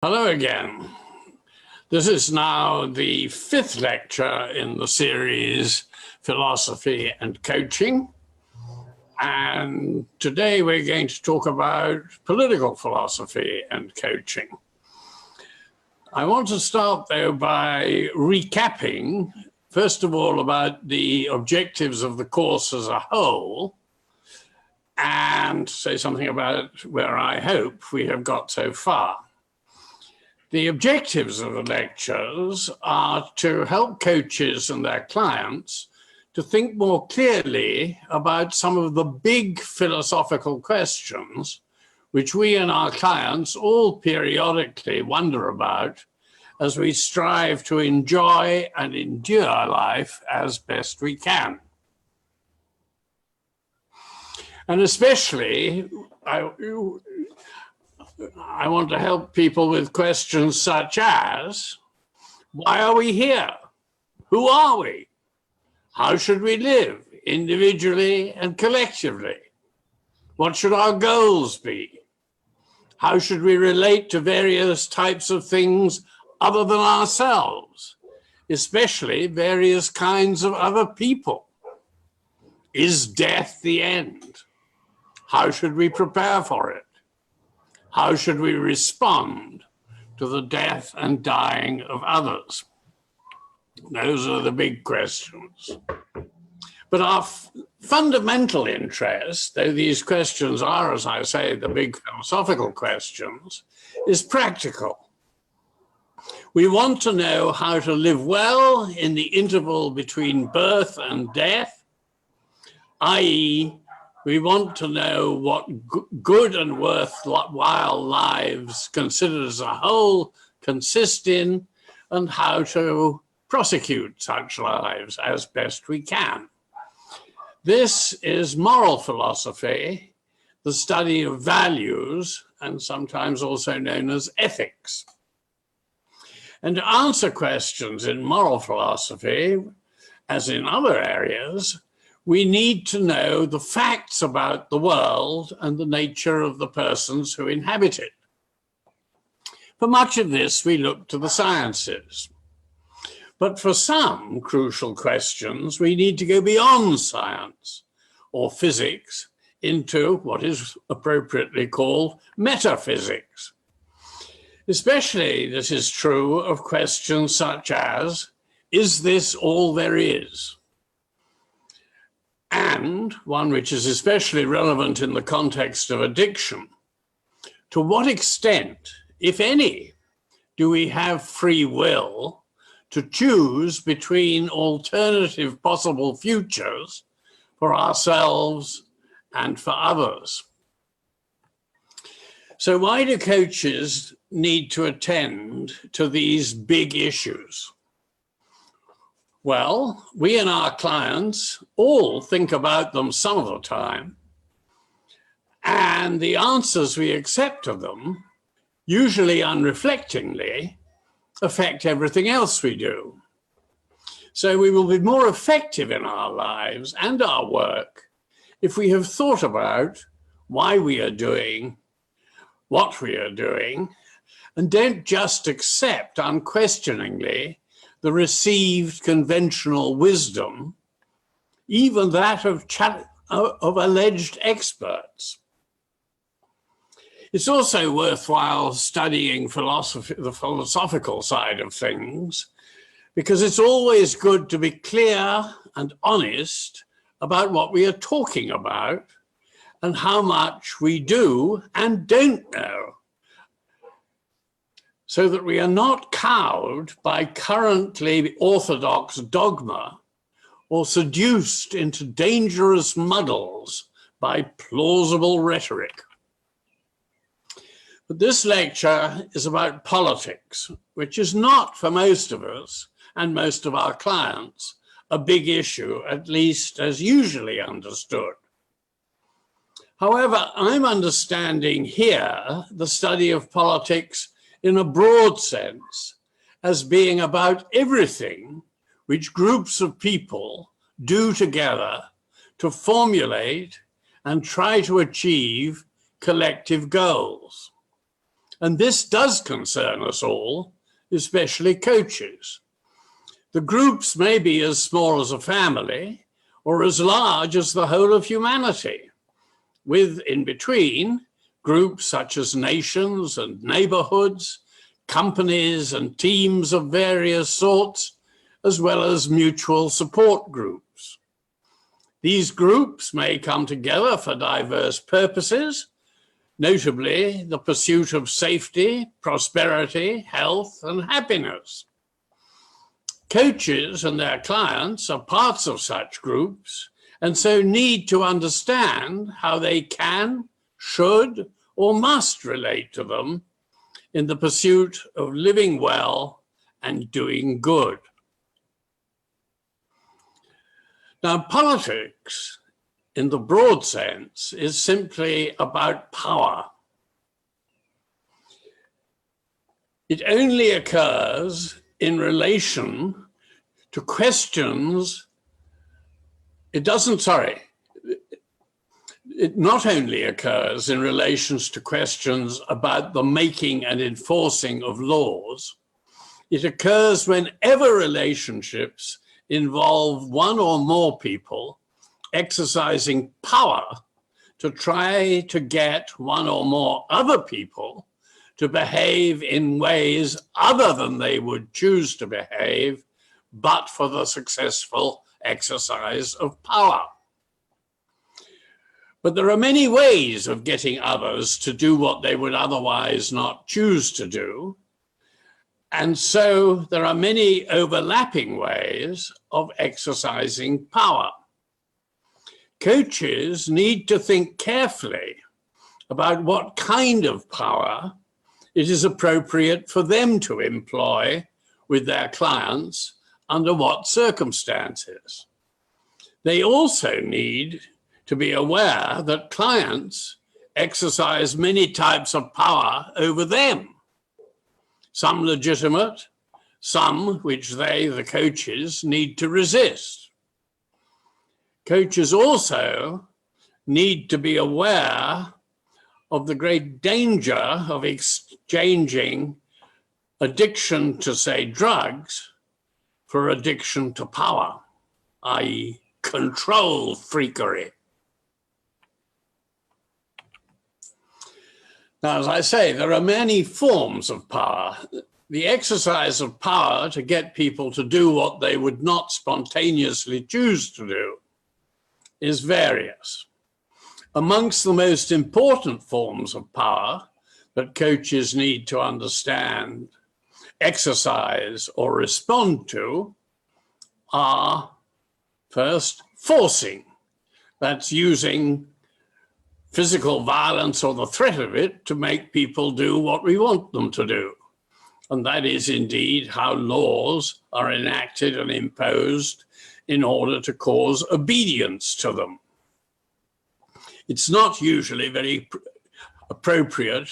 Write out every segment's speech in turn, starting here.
Hello again. This is now the fifth lecture in the series Philosophy and Coaching. And today we're going to talk about political philosophy and coaching. I want to start though by recapping, first of all, about the objectives of the course as a whole, and say something about where I hope we have got so far. The objectives of the lectures are to help coaches and their clients to think more clearly about some of the big philosophical questions which we and our clients all periodically wonder about as we strive to enjoy and endure life as best we can. And especially, I want to help people with questions such as, why are we here? Who are we? How should we live individually and collectively? What should our goals be? How should we relate to various types of things other than ourselves, especially various kinds of other people? Is death the end? How should we prepare for it? How should we respond to the death and dying of others? Those are the big questions. But our fundamental interest, though these questions are, as I say, the big philosophical questions, is practical. We want to know how to live well in the interval between birth and death, i.e., we want to know what good and worthwhile lives considered as a whole consist in and how to prosecute such lives as best we can. This is moral philosophy, the study of values, and sometimes also known as ethics. And to answer questions in moral philosophy, as in other areas, we need to know the facts about the world and the nature of the persons who inhabit it. For much of this, we look to the sciences. But for some crucial questions, we need to go beyond science or physics into what is appropriately called metaphysics. Especially this is true of questions such as, is this all there is? And one which is especially relevant in the context of addiction, to what extent, if any, do we have free will to choose between alternative possible futures for ourselves and for others? So why do coaches need to attend to these big issues? Well, we and our clients all think about them some of the time, and the answers we accept of them, usually unreflectingly, affect everything else we do. So we will be more effective in our lives and our work if we have thought about why we are doing what we are doing, and don't just accept unquestioningly the received conventional wisdom, even that of alleged experts. It's also worthwhile studying philosophy, the philosophical side of things, because it's always good to be clear and honest about what we are talking about and how much we do and don't know, so that we are not cowed by currently orthodox dogma or seduced into dangerous muddles by plausible rhetoric. But this lecture is about politics, which is not, for most of us and most of our clients, a big issue, at least as usually understood. However, I'm understanding here the study of politics in a broad sense as being about everything which groups of people do together to formulate and try to achieve collective goals. And this does concern us all, especially coaches. The groups may be as small as a family or as large as the whole of humanity, with in between groups such as nations and neighborhoods, companies and teams of various sorts, as well as mutual support groups. These groups may come together for diverse purposes, notably the pursuit of safety, prosperity, health, and happiness. Coaches and their clients are parts of such groups and so need to understand how they can, should, or must relate to them in the pursuit of living well and doing good. Now, politics, in the broad sense, is simply about power. It only occurs in relation to questions. It not only occurs in relations to questions about the making and enforcing of laws, it occurs whenever relationships involve one or more people exercising power to try to get one or more other people to behave in ways other than they would choose to behave, but for the successful exercise of power. But there are many ways of getting others to do what they would otherwise not choose to do. And so there are many overlapping ways of exercising power. Coaches need to think carefully about what kind of power it is appropriate for them to employ with their clients under what circumstances. They also need to be aware that clients exercise many types of power over them, some legitimate, some which they, the coaches, need to resist. Coaches also need to be aware of the great danger of exchanging addiction to, say, drugs for addiction to power, i.e., control freakery. Now, as I say, there are many forms of power. The exercise of power to get people to do what they would not spontaneously choose to do is various. Amongst the most important forms of power that coaches need to understand, exercise, or respond to are, first, forcing. That's using physical violence or the threat of it to make people do what we want them to do. And that is indeed how laws are enacted and imposed in order to cause obedience to them. It's not usually very appropriate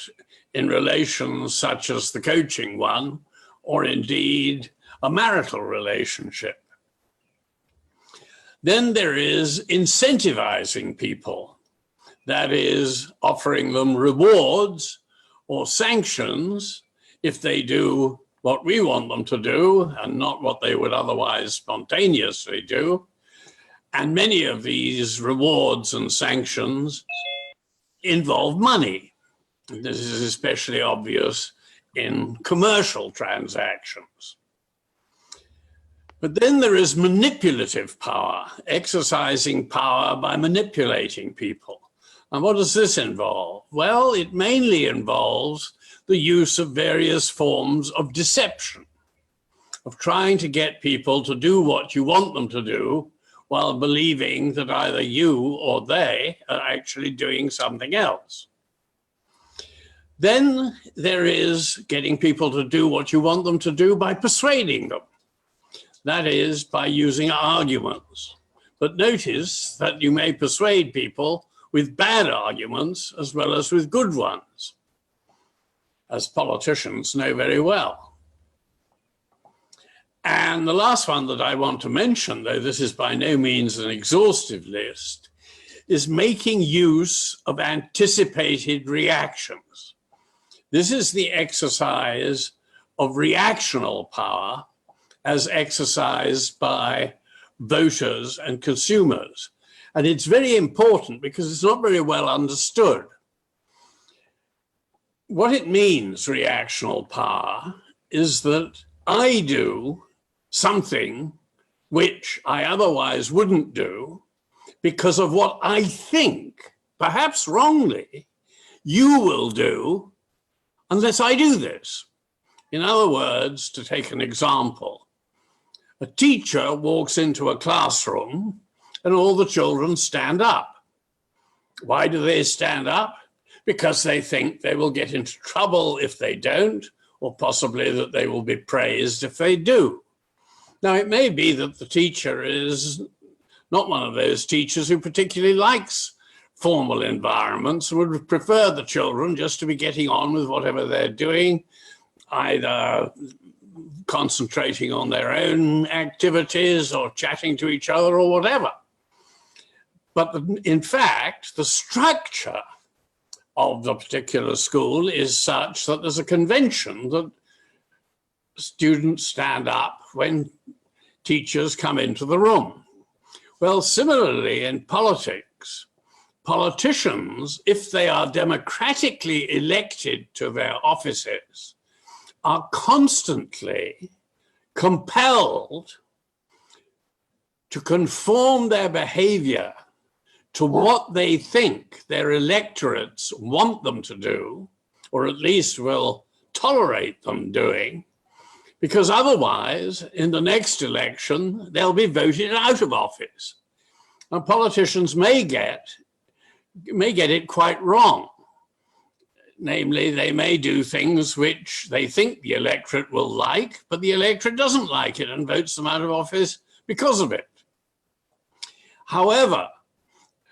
in relations such as the coaching one, or indeed a marital relationship. Then there is incentivizing people. That is, offering them rewards or sanctions if they do what we want them to do and not what they would otherwise spontaneously do. And many of these rewards and sanctions involve money. This is especially obvious in commercial transactions. But then there is manipulative power, exercising power by manipulating people. And what does this involve? Well, it mainly involves the use of various forms of deception, of trying to get people to do what you want them to do while believing that either you or they are actually doing something else. Then there is getting people to do what you want them to do by persuading them. That is, by using arguments. But notice that you may persuade people with bad arguments as well as with good ones, as politicians know very well. And the last one that I want to mention, though this is by no means an exhaustive list, is making use of anticipated reactions. This is the exercise of reactional power as exercised by voters and consumers. And it's very important because it's not very well understood. What it means, reactional power, is that I do something which I otherwise wouldn't do because of what I think, perhaps wrongly, you will do unless I do this. In other words, to take an example, a teacher walks into a classroom and all the children stand up. Why do they stand up? Because they think they will get into trouble if they don't, or possibly that they will be praised if they do. Now, it may be that the teacher is not one of those teachers who particularly likes formal environments, would prefer the children just to be getting on with whatever they're doing, either concentrating on their own activities or chatting to each other or whatever. But in fact, the structure of the particular school is such that there's a convention that students stand up when teachers come into the room. Well, similarly in politics, politicians, if they are democratically elected to their offices, are constantly compelled to conform their behavior to what they think their electorates want them to do, or at least will tolerate them doing, because otherwise, in the next election, they'll be voted out of office. And politicians may get it quite wrong. Namely, they may do things which they think the electorate will like, but the electorate doesn't like it and votes them out of office because of it. However,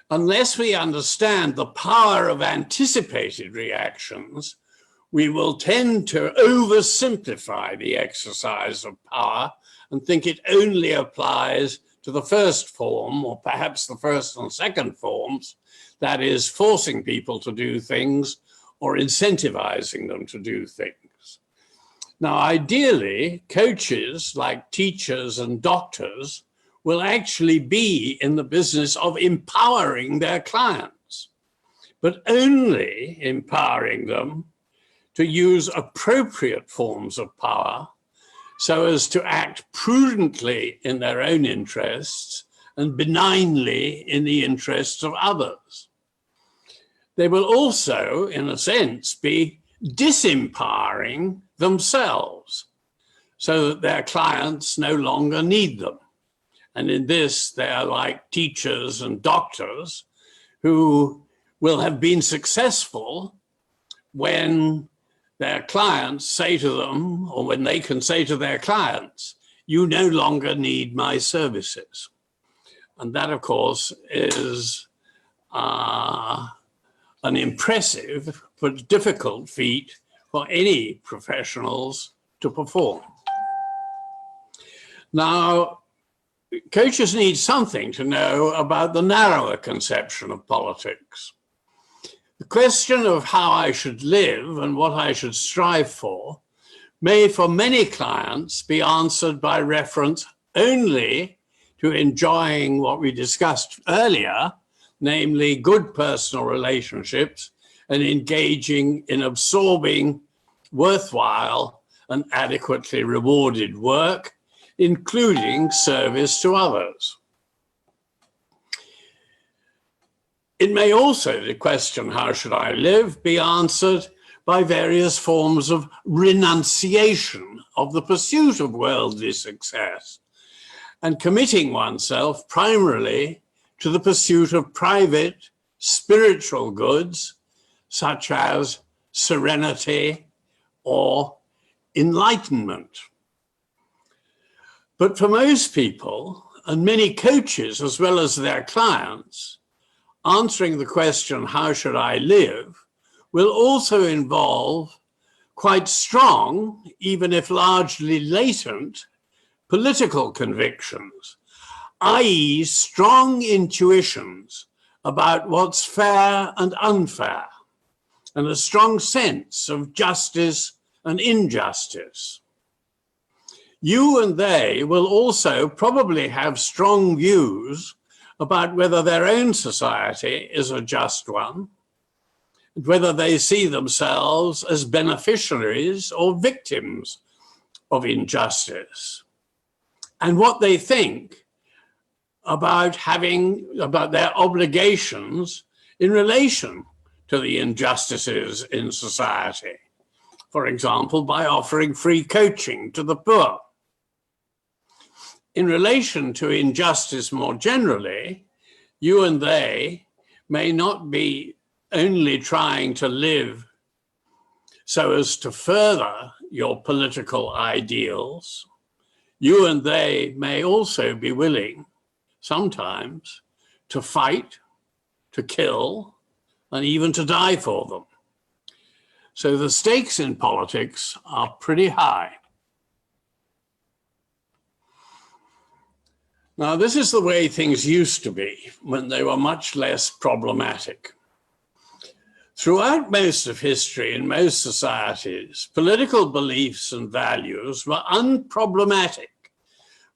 unless we understand the power of anticipated reactions, we will tend to oversimplify the exercise of power and think it only applies to the first form, or perhaps the first and second forms, that is, forcing people to do things or incentivizing them to do things. Now, ideally, coaches like teachers and doctors will actually be in the business of empowering their clients, but only empowering them to use appropriate forms of power so as to act prudently in their own interests and benignly in the interests of others. They will also, in a sense, be disempowering themselves so that their clients no longer need them. And in this, they are like teachers and doctors who will have been successful when their clients say to them, or when they can say to their clients, you no longer need my services. And that, of course, is an impressive but difficult feat for any professionals to perform. Now, coaches need something to know about the narrower conception of politics. The question of how I should live and what I should strive for may, for many clients, be answered by reference only to enjoying what we discussed earlier, namely good personal relationships and engaging in absorbing, worthwhile, and adequately rewarded work, including service to others. It may also, the question, how should I live, be answered by various forms of renunciation of the pursuit of worldly success and committing oneself primarily to the pursuit of private spiritual goods, such as serenity or enlightenment. But for most people, and many coaches as well as their clients, answering the question, how should I live, will also involve quite strong, even if largely latent, political convictions, i.e. strong intuitions about what's fair and unfair, and a strong sense of justice and injustice. You and they will also probably have strong views about whether their own society is a just one, and whether they see themselves as beneficiaries or victims of injustice, and what they think about their obligations in relation to the injustices in society. For example, by offering free coaching to the poor. In relation to injustice more generally, you and they may not be only trying to live so as to further your political ideals. You and they may also be willing sometimes to fight, to kill, and even to die for them. So the stakes in politics are pretty high. Now, this is the way things used to be when they were much less problematic. Throughout most of history in most societies, political beliefs and values were unproblematic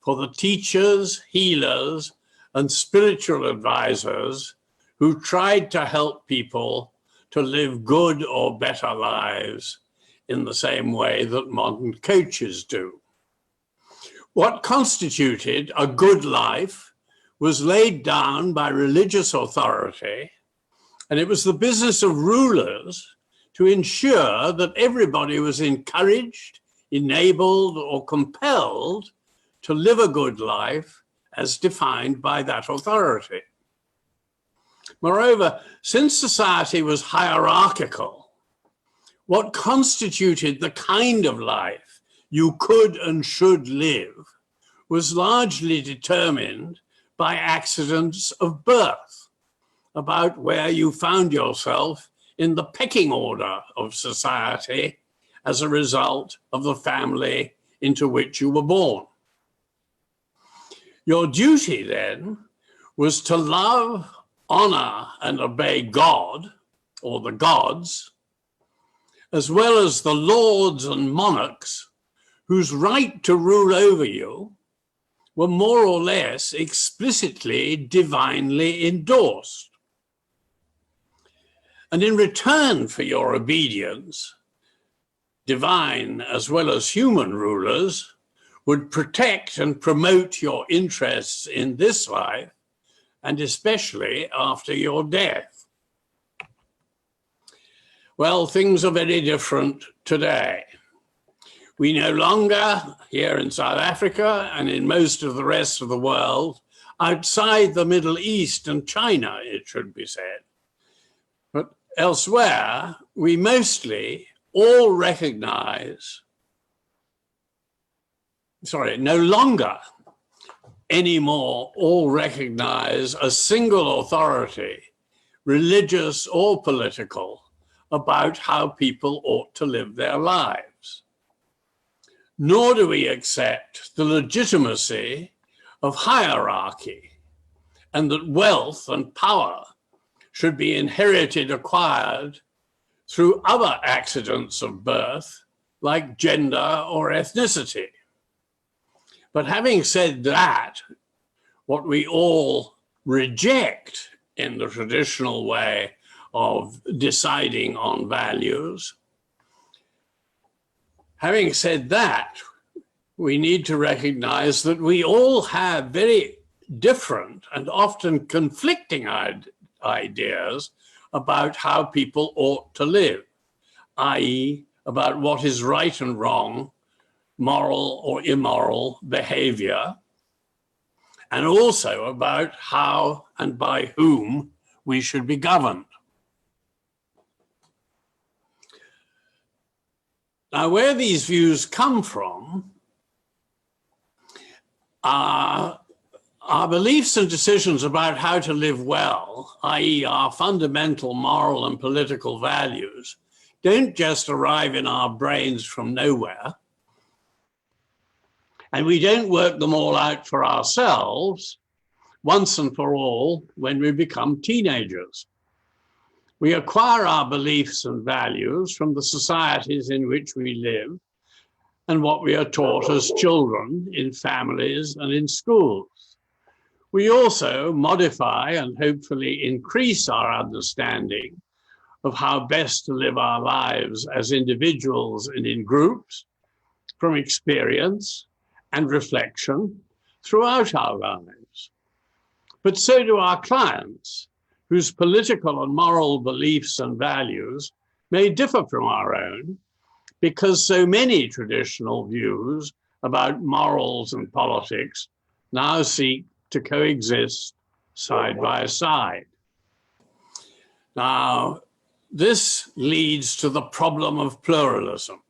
for the teachers, healers, and spiritual advisors who tried to help people to live good or better lives in the same way that modern coaches do. What constituted a good life was laid down by religious authority, and it was the business of rulers to ensure that everybody was encouraged, enabled, or compelled to live a good life as defined by that authority. Moreover, since society was hierarchical, what constituted the kind of life you could and should live was largely determined by accidents of birth, about where you found yourself in the pecking order of society as a result of the family into which you were born. Your duty then was to love, honor, and obey God, or the gods, as well as the lords and monarchs whose right to rule over you were more or less explicitly divinely endorsed. And in return for your obedience, divine as well as human rulers would protect and promote your interests in this life, and especially after your death. Well, things are very different today. We no longer, here in South Africa and in most of the rest of the world, outside the Middle East and China, it should be said, but elsewhere, we mostly all recognize, no longer anymore all recognize a single authority, religious or political, about how people ought to live their lives. Nor do we accept the legitimacy of hierarchy and that wealth and power should be inherited, acquired through other accidents of birth, like gender or ethnicity. But having said that, what we all reject in the traditional way of deciding on values, having said that, we need to recognize that we all have very different and often conflicting ideas about how people ought to live, i.e., about what is right and wrong, moral or immoral behavior, and also about how and by whom we should be governed. Now, where these views come from are our beliefs and decisions about how to live well, i.e., our fundamental moral and political values, don't just arrive in our brains from nowhere. And we don't work them all out for ourselves once and for all when we become teenagers. We acquire our beliefs and values from the societies in which we live and what we are taught as children in families and in schools. We also modify and hopefully increase our understanding of how best to live our lives as individuals and in groups from experience and reflection throughout our lives. But so do our clients, whose political and moral beliefs and values may differ from our own, because so many traditional views about morals and politics now seek to coexist side by side. Now, this leads to the problem of pluralism.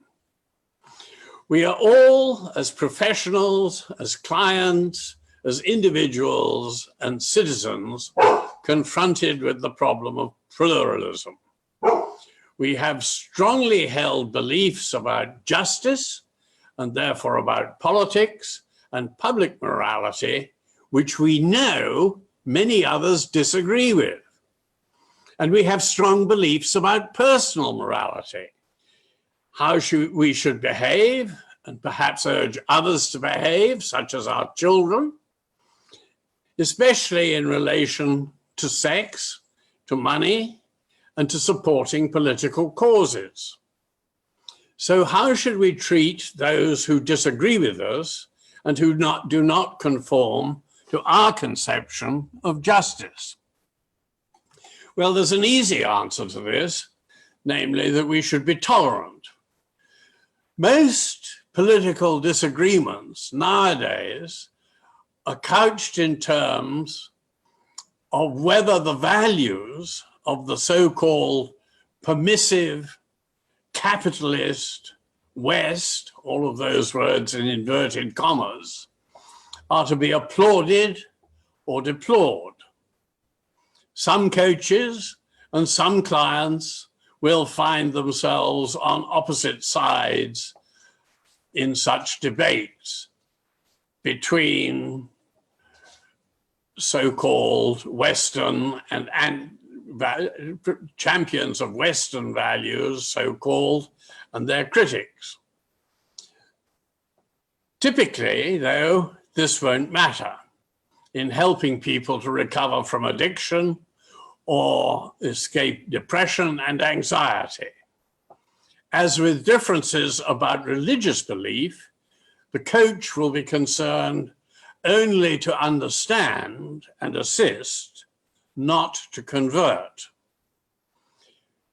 We are all, as professionals, as clients, as individuals and citizens, confronted with the problem of pluralism. We have strongly held beliefs about justice and therefore about politics and public morality, which we know many others disagree with. And we have strong beliefs about personal morality, how we should behave and perhaps urge others to behave, such as our children, especially in relation to sex, to money, and to supporting political causes. So how should we treat those who disagree with us and who do not conform to our conception of justice? Well, there's an easy answer to this, namely that we should be tolerant. Most political disagreements nowadays are couched in terms of whether the values of the so-called permissive, capitalist West, all of those words in inverted commas, are to be applauded or deplored. Some coaches and some clients will find themselves on opposite sides in such debates between so-called Western and champions of Western values, so-called, and their critics. Typically, though, this won't matter in helping people to recover from addiction or escape depression and anxiety. As with differences about religious belief, the coach will be concerned only to understand and assist, not to convert.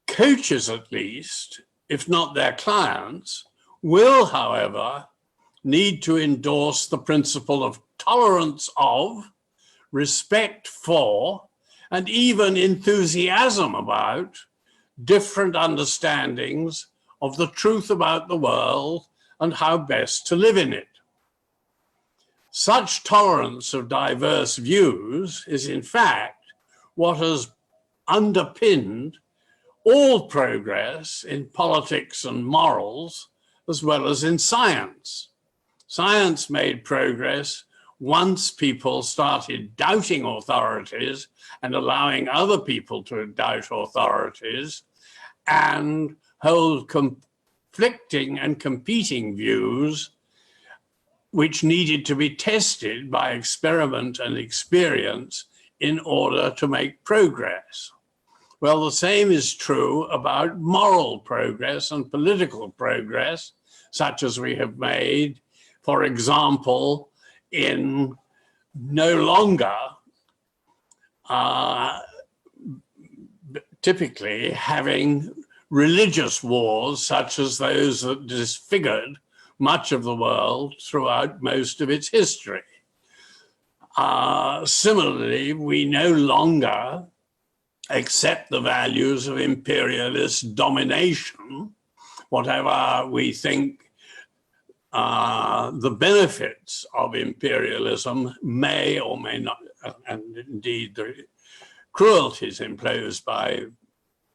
Coaches, at least, if not their clients, will, however, need to endorse the principle of tolerance of, respect for, and even enthusiasm about different understandings of the truth about the world and how best to live in it. Such tolerance of diverse views is, in fact, what has underpinned all progress in politics and morals, as well as in science. Science made progress once people started doubting authorities and allowing other people to doubt authorities and hold conflicting and competing views which needed to be tested by experiment and experience in order to make progress. Well, the same is true about moral progress and political progress, such as we have made, for example, in no longer typically having religious wars such as those that disfigured much of the world throughout most of its history. Similarly, we no longer accept the values of imperialist domination, whatever we think the benefits of imperialism may or may not, and indeed the cruelties imposed by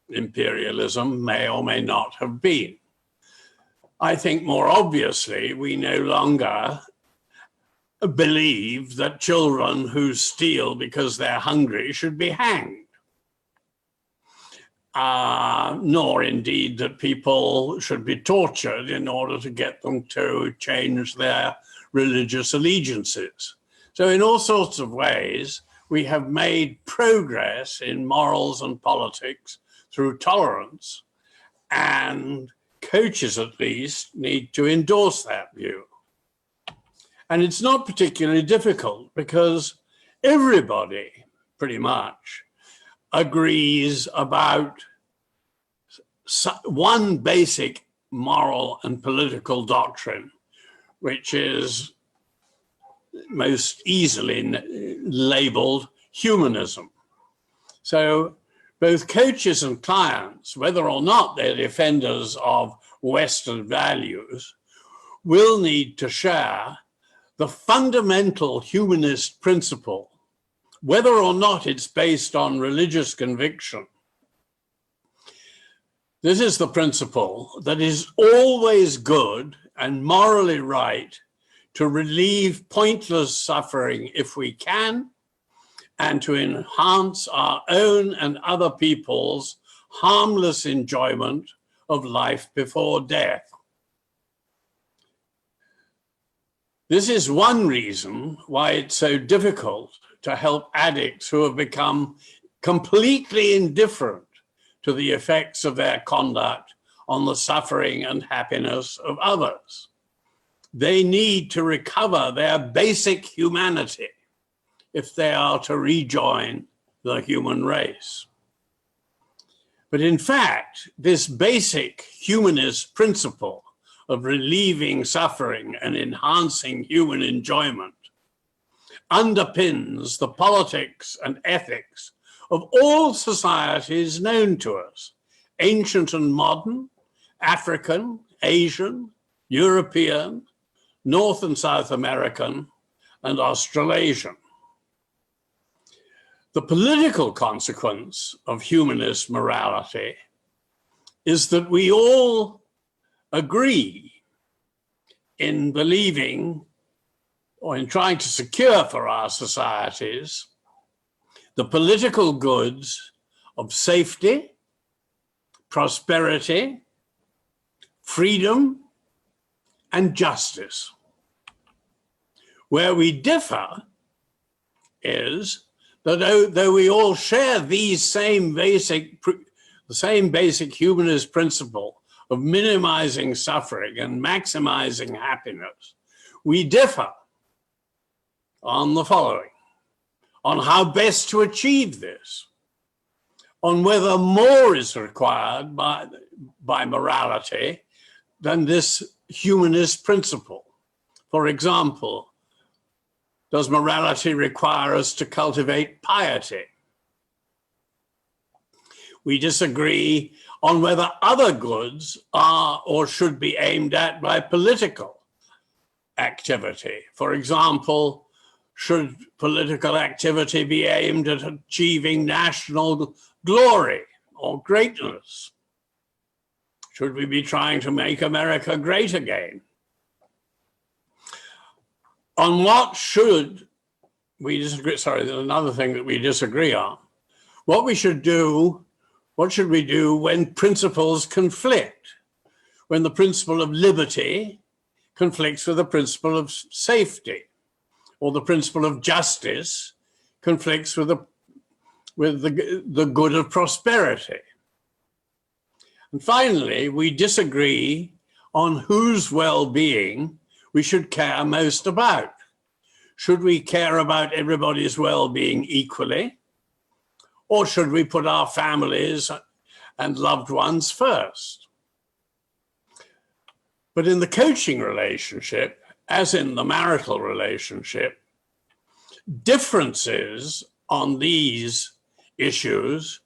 imperialism may or may not have been. I think more obviously, we no longer believe that children who steal because they're hungry should be hanged. nor indeed that people should be tortured in order to get them to change their religious allegiances. So in all sorts of ways, we have made progress in morals and politics through tolerance, and coaches at least need to endorse that view. And it's not particularly difficult because everybody pretty much agrees about one basic moral and political doctrine, which is most easily labeled humanism. So both coaches and clients, whether or not they're defenders of Western values, will need to share the fundamental humanist principle, whether or not it's based on religious conviction. This is the principle that it is always good and morally right to relieve pointless suffering if we can, and to enhance our own and other people's harmless enjoyment of life before death. This is one reason why it's so difficult to help addicts who have become completely indifferent to the effects of their conduct on the suffering and happiness of others. They need to recover their basic humanity if they are to rejoin the human race. But in fact, this basic humanist principle of relieving suffering and enhancing human enjoyment underpins the politics and ethics of all societies known to us, ancient and modern, African, Asian, European, North and South American, and Australasian. The political consequence of humanist morality is that we all agree in believing or in trying to secure for our societies the political goods of safety, prosperity, freedom, and justice. Where we differ is that though we all share these the same basic humanist principle of minimizing suffering and maximizing happiness, we differ on the following: on how best to achieve this, on whether more is required by morality than this humanist principle. For example, does morality require us to cultivate piety? We disagree on whether other goods are or should be aimed at by political activity. For example, should political activity be aimed at achieving national glory or greatness? Should we be trying to make America great again? On what should we disagree? Sorry, there's another thing that we disagree on. What should we do when principles conflict? When the principle of liberty conflicts with the principle of safety, or the principle of justice conflicts with the good of prosperity. And finally, we disagree on whose well-being we should care most about. Should we care about everybody's well-being equally? Or should we put our families and loved ones first? But in the coaching relationship, as in the marital relationship, differences on these issues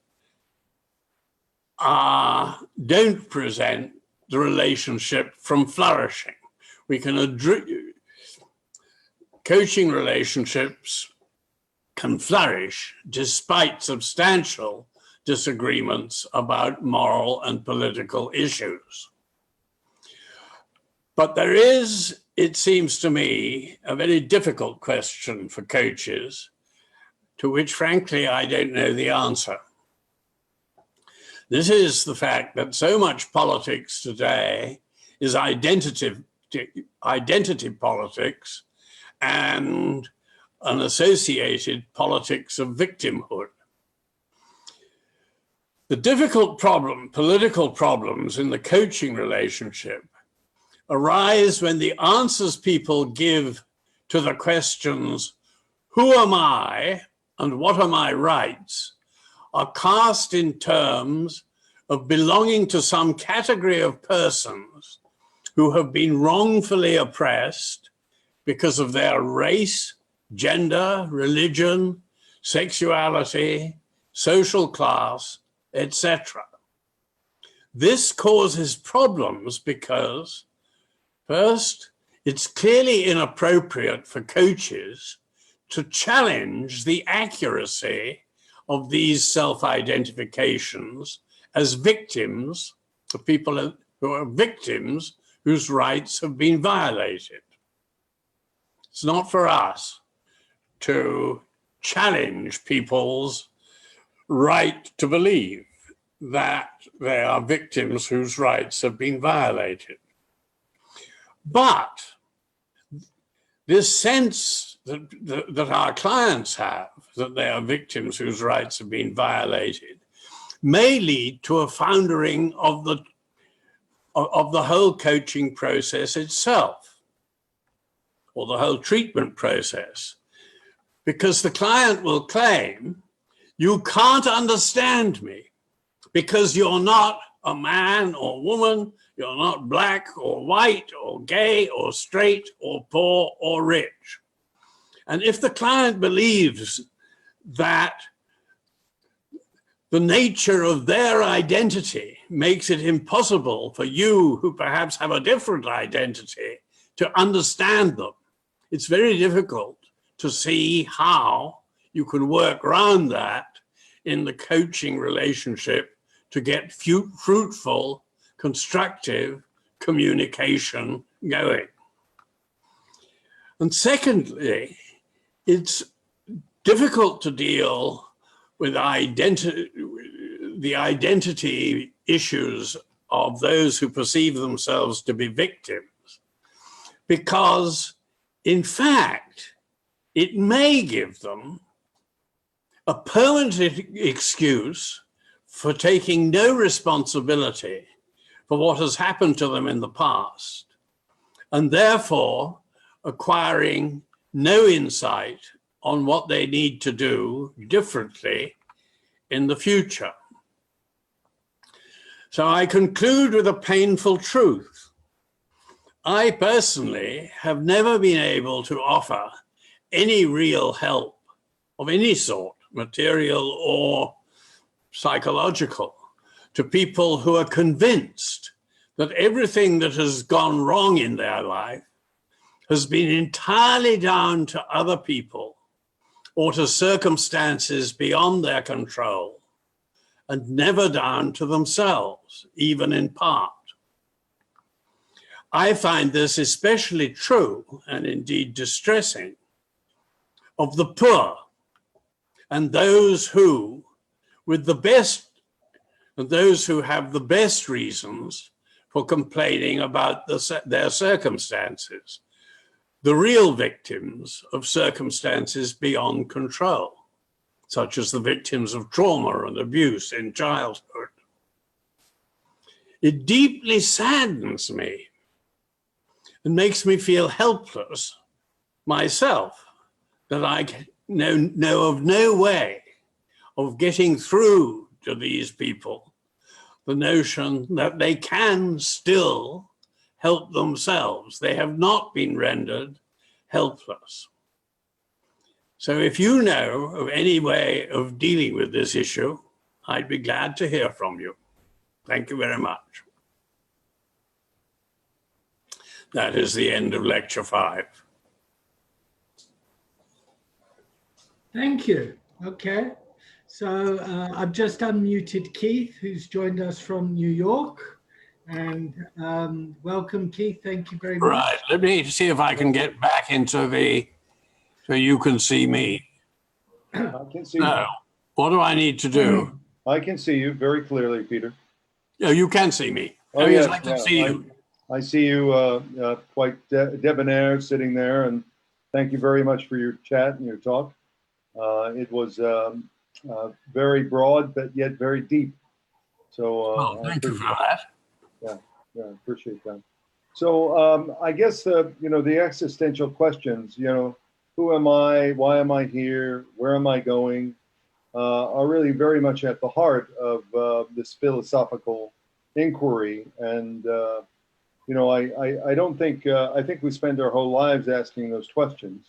don't prevent the relationship from flourishing. We can coaching relationships can flourish despite substantial disagreements about moral and political issues. But there is, it seems to me, a very difficult question for coaches, to which, frankly, I don't know the answer. This is the fact that so much politics today is identity politics and an associated politics of victimhood. The difficult political problems in the coaching relationship arise when the answers people give to the questions, who am I and what are my rights, are cast in terms of belonging to some category of persons who have been wrongfully oppressed because of their race, gender, religion, sexuality, social class, etc. This causes problems because, first, it's clearly inappropriate for coaches to challenge the accuracy of these self-identifications as victims, the people who are victims whose rights have been violated. It's not for us to challenge people's right to believe that they are victims whose rights have been violated. But this sense that our clients have, that they are victims whose rights have been violated, may lead to a foundering of the whole coaching process itself, or the whole treatment process, because the client will claim, you can't understand me because you're not a man or woman, you're not black or white or gay or straight or poor or rich. And if the client believes that the nature of their identity makes it impossible for you, who perhaps have a different identity, to understand them, it's very difficult to see how you can work around that in the coaching relationship to get fruitful, constructive communication going. And secondly, it's difficult to deal with the identity issues of those who perceive themselves to be victims, because in fact, it may give them a permanent excuse for taking no responsibility for what has happened to them in the past, and therefore acquiring no insight on what they need to do differently in the future. So I conclude with a painful truth. I personally have never been able to offer any real help of any sort, material or psychological, to people who are convinced that everything that has gone wrong in their life has been entirely down to other people or to circumstances beyond their control, and never down to themselves, even in part. I find this especially true, and indeed distressing, of the poor and those who, with the best, and those who have the best reasons for complaining about their circumstances, the real victims of circumstances beyond control, such as the victims of trauma and abuse in childhood. It deeply saddens me and makes me feel helpless myself that I know of no way of getting through to these people the notion that they can still help themselves. They have not been rendered helpless. So if you know of any way of dealing with this issue, I'd be glad to hear from you. Thank you very much. That is the end of lecture 5. Thank you. Okay. So I've just unmuted Keith, who's joined us from New York. And welcome, Keith. Thank you very much. Right. Let me see if I can get back into so you can see me. I can see No. What do I need to do? I can see you very clearly, Peter. Oh, you can see me. Oh, yes, yes, I can yeah. see you. I see you quite debonair sitting there, and thank you very much for your chat and your talk. It was very broad, but yet very deep. So Oh, I thank you for appreciate that. Yeah, appreciate that. So I guess you know, the existential questions, you know, who am I? Why am I here? Where am I going? Are really very much at the heart of this philosophical inquiry. And you know, I don't think I think we spend our whole lives asking those questions,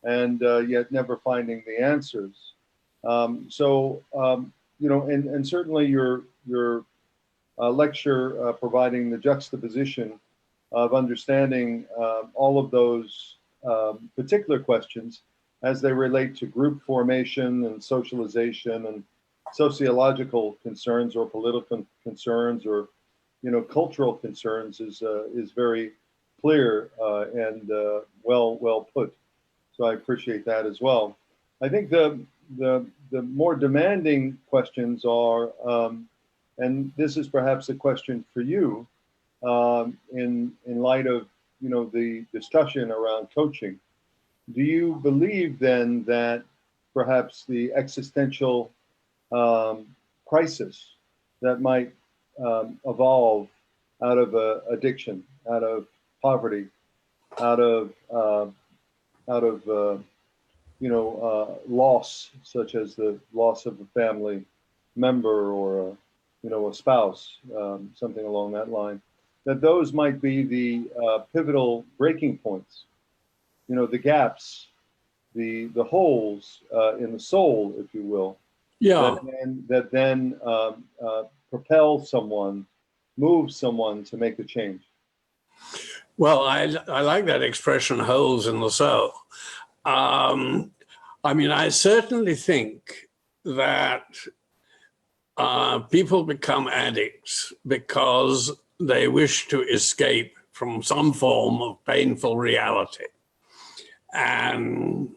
and yet never finding the answers. You know, and certainly your lecture providing the juxtaposition of understanding all of those particular questions as they relate to group formation and socialization and sociological concerns or political concerns or, you know, cultural concerns is very clear and well put. So I appreciate that as well. I think the more demanding questions are, and this is perhaps a question for you, in light of, you know, the discussion around coaching. Do you believe then that perhaps the existential crisis that might evolve out of addiction, out of poverty, out of you know, loss, such as the loss of a family member or you know, a spouse, something along that line, that those might be the pivotal breaking points, you know, the gaps, the holes in the soul, if you will, Yeah. that then propel someone, move someone to make a change. Well, I like that expression, holes in the soul. I mean, I certainly think that people become addicts because they wish to escape from some form of painful reality. And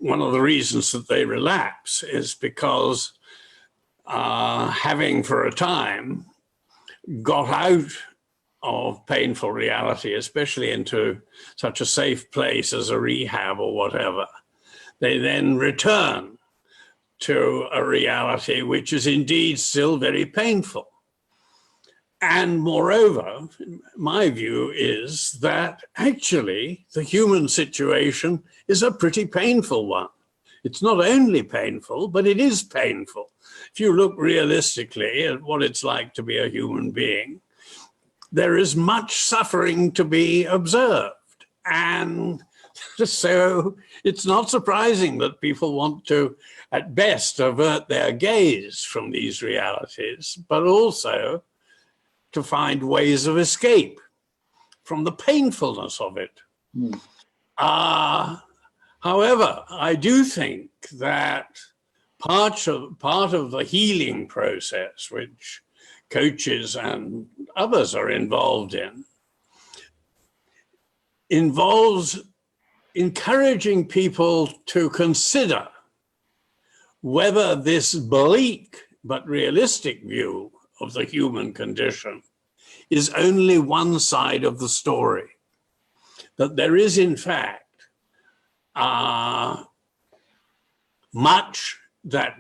one of the reasons that they relapse is because having for a time got out of painful reality, especially into such a safe place as a rehab or whatever, they then return to a reality which is indeed still very painful. And moreover, my view is that actually the human situation is a pretty painful one. It's not only painful, but it is painful. If you look realistically at what it's like to be a human being, there is much suffering to be observed. And so it's not surprising that people want to, at best, avert their gaze from these realities, but also to find ways of escape from the painfulness of it. However, I do think that part of the healing process, which coaches and others are involved in, involves encouraging people to consider whether this bleak but realistic view of the human condition is only one side of the story. That there is, in fact, much that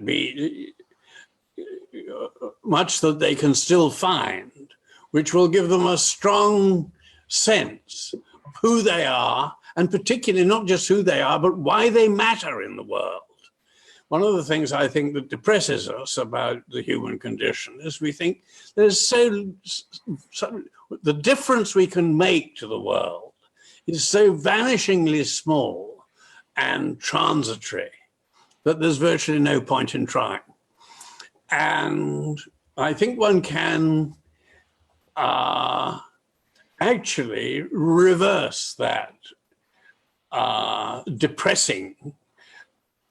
they can still find, which will give them a strong sense of who they are, and particularly not just who they are, but why they matter in the world. One of the things I think that depresses us about the human condition is we think there's so the difference we can make to the world is so vanishingly small and transitory that there's virtually no point in trying. And I think one can actually reverse that depressing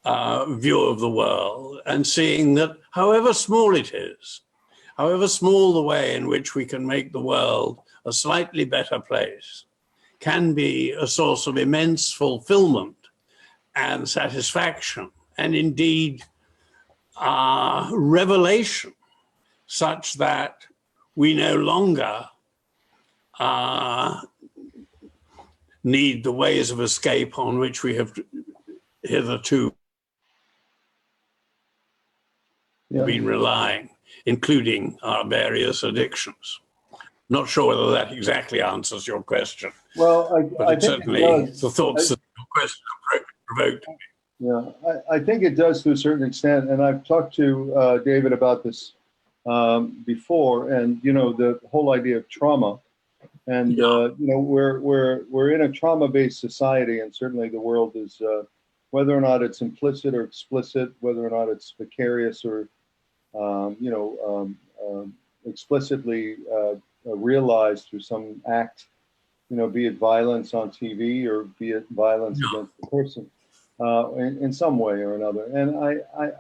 view of the world, and seeing that however small it is, however small the way in which we can make the world a slightly better place, can be a source of immense fulfillment and satisfaction and indeed revelation, such that we no longer need the ways of escape on which we have hitherto been relying, including our various addictions. Not sure whether that exactly answers your question. Well, but I it think certainly, it does. the thoughts that your question provoked me. Yeah, I think it does to a certain extent. And I've talked to David about this before, and the whole idea of trauma. And we're in a trauma-based society, and certainly the world is, whether or not it's implicit or explicit, whether or not it's vicarious or explicitly realized through some act, be it violence on TV or be it violence against the person, in some way or another. And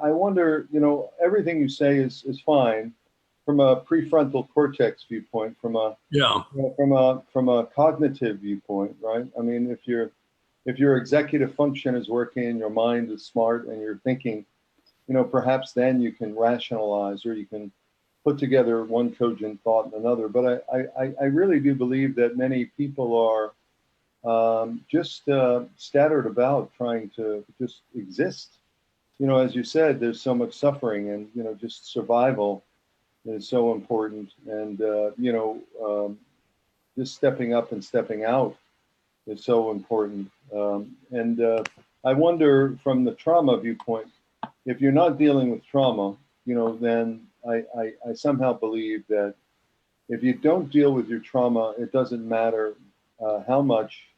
I wonder, everything you say is fine from a prefrontal cortex viewpoint, from a cognitive viewpoint, right? I mean, if your executive function is working, your mind is smart, and you're thinking, perhaps then you can rationalize, or you can put together one cogent thought and another. But I really do believe that many people are just scattered about trying to just exist. As you said, there's so much suffering, and just survival is so important, and just stepping up and stepping out is so important. And I wonder, from the trauma viewpoint, if you're not dealing with trauma, then I somehow believe that if you don't deal with your trauma, it doesn't matter how much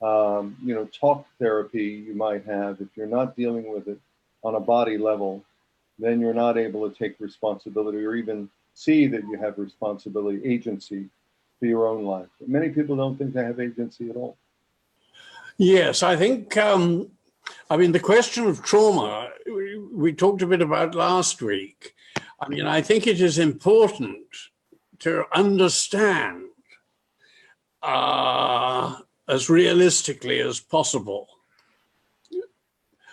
talk therapy you might have. If you're not dealing with it on a body level, then you're not able to take responsibility or even see that you have responsibility, agency for your own life. Many people don't think they have agency at all. Yes, I think, the question of trauma, we talked a bit about last week. I think it is important to understand as realistically as possible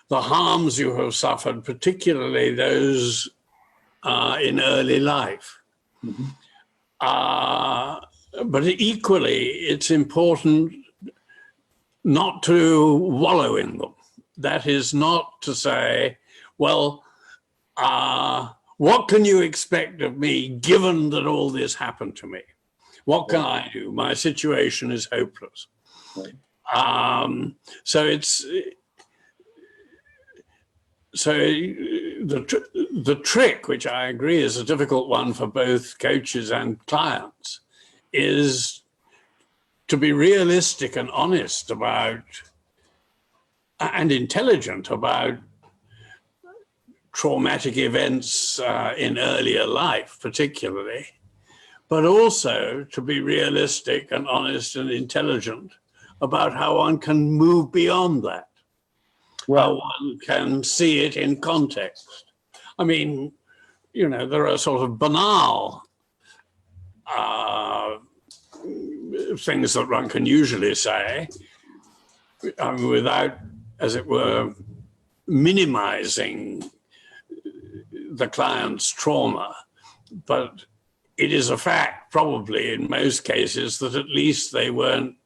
the harms you have suffered, particularly those in early life. Mm-hmm. But equally, it's important not to wallow in them. That is not to say, well, what can you expect of me given that all this happened to me? What can I do? My situation is hopeless. So the trick, which I agree is a difficult one for both coaches and clients, is to be realistic and honest about, and intelligent about, traumatic events in earlier life, particularly, but also to be realistic and honest and intelligent about how one can move beyond that. Right. How one can see it in context. There are sort of banal things that one can usually say without, as it were, minimizing the client's trauma. But it is a fact, probably in most cases, that at least they weren't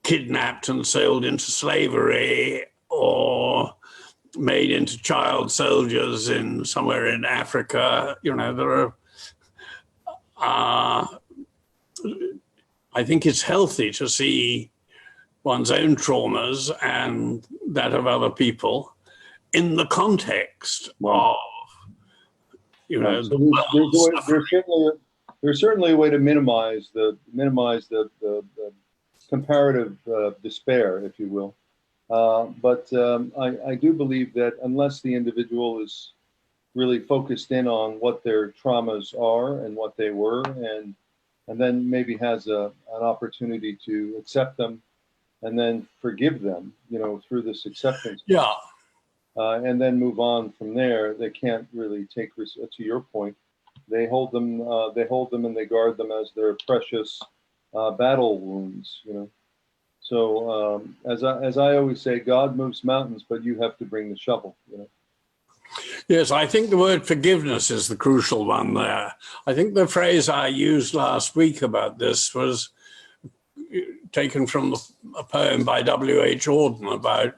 kidnapped and sold into slavery or made into child soldiers somewhere in Africa. There are, I think it's healthy to see one's own traumas and that of other people in the context of, so there's certainly a way to minimize the comparative despair, if you will. But I do believe that unless the individual is really focused in on what their traumas are and what they were, and then maybe has an opportunity to accept them and then forgive them, through this acceptance. Yeah. And then move on from there, they can't really take, to your point, they hold them and they guard them as their precious battle wounds, So as I always say, God moves mountains, but you have to bring the shovel. You know? Yes, I think the word forgiveness is the crucial one there. I think the phrase I used last week about this was taken from a poem by W.H. Auden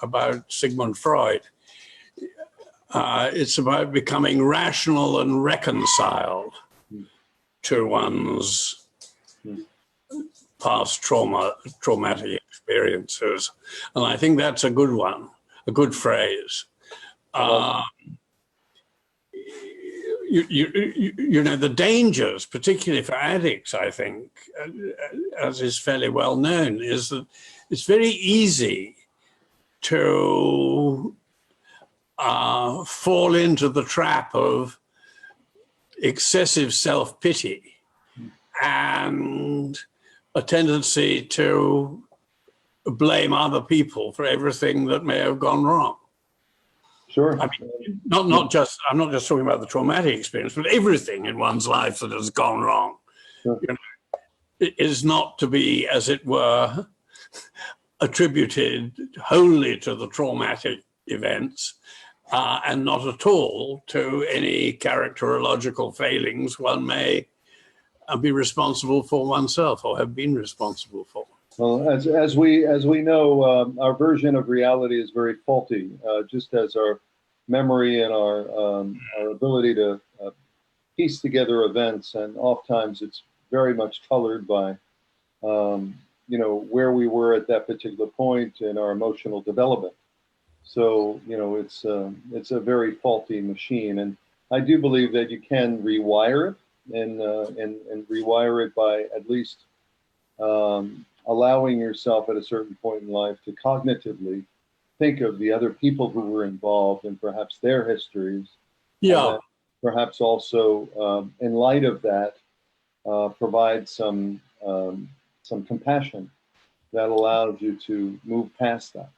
about Sigmund Freud. It's about becoming rational and reconciled to one's past traumatic experiences. And I think that's a good one, a good phrase. You know, the dangers, particularly for addicts, I think, as is fairly well known, is that it's very easy to fall into the trap of excessive self-pity and a tendency to blame other people for everything that may have gone wrong. Sure. I mean, I'm not just talking about the traumatic experience, but everything in one's life that has gone wrong, Sure. you know, is not to be, as it were, attributed wholly to the traumatic events, and not at all to any characterological failings one may be responsible for oneself or have been responsible for. Well, as we know, our version of reality is very faulty, just as our memory and our ability to piece together events, and oftentimes it's very much colored by, you know, where we were at that particular point in our emotional development. So, you know, it's a very faulty machine, and I do believe that you can rewire it and rewire it by at least allowing yourself at a certain point in life to cognitively think of the other people who were involved and perhaps their histories. Yeah. Perhaps also, in light of that, provide some compassion that allows you to move past that.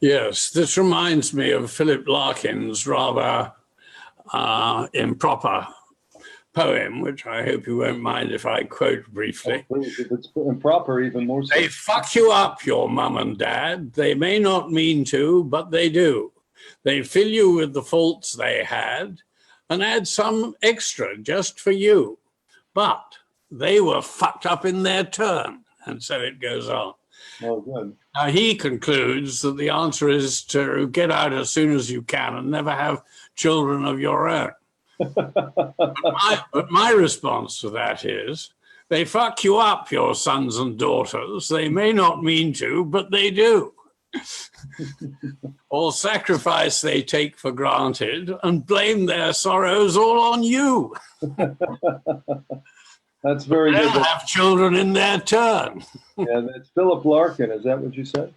Yes, this reminds me of Philip Larkin's rather improper poem, which I hope you won't mind if I quote briefly. If it's improper, even more so. They fuck you up, your mum and dad. They may not mean to, but they do. They fill you with the faults they had and add some extra just for you. But they were fucked up in their turn. And so it goes on. Oh, good. Now, he concludes that the answer is to get out as soon as you can and never have children of your own. But my response to that is, they fuck you up, your sons and daughters. They may not mean to, but they do. All sacrifice they take for granted and blame their sorrows all on you. That's very good. They'll have children in their turn. Yeah, that's Philip Larkin. Is that what you said?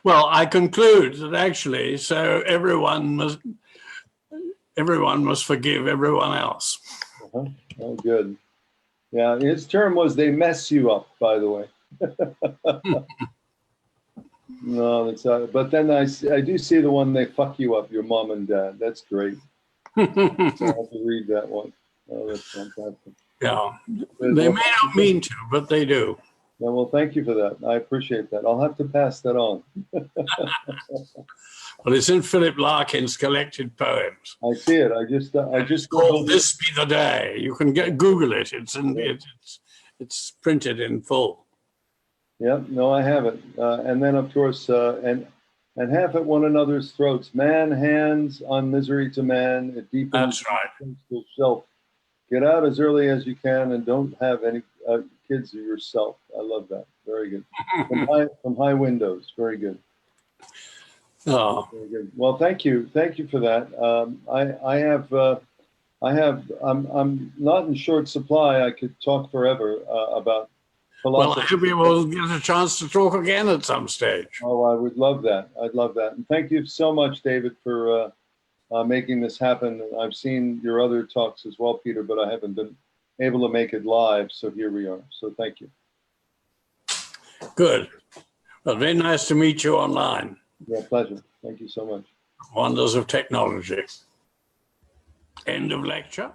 Well, I conclude that actually, so everyone must forgive everyone else. Uh-huh. Oh, good. Yeah, his term was "they mess you up." By the way. No, that's but then I do see the one, "they fuck you up," your mom and dad. That's great. I have to read that one. Oh, that's fantastic. Yeah, they may not mean to, but they do. Yeah, well, thank you for that. I appreciate that. I'll have to pass that on. Well, it's in Philip Larkin's collected poems. I see it. I just called "This Be the Day." You can Google it. It's printed in full. Yeah, no, I have it. And then, of course, and half at one another's throats. Man hands on misery to man. It deepens. That's right. To self. Get out as early as you can, and don't have any kids of yourself. I love that. Very good. From high windows. Very good. Oh, very good. Well, thank you for that. I'm not in short supply. I could talk forever about philosophy. well, I hope we will get a chance to talk again at some stage. Oh, I would love that. I'd love that. And thank you so much, David, for making this happen. I've seen your other talks as well, Peter, but I haven't been able to make it live. So here we are. So thank you. Good. Well, very nice to meet you online. Yeah, pleasure. Thank you so much. Wonders of technology. End of lecture.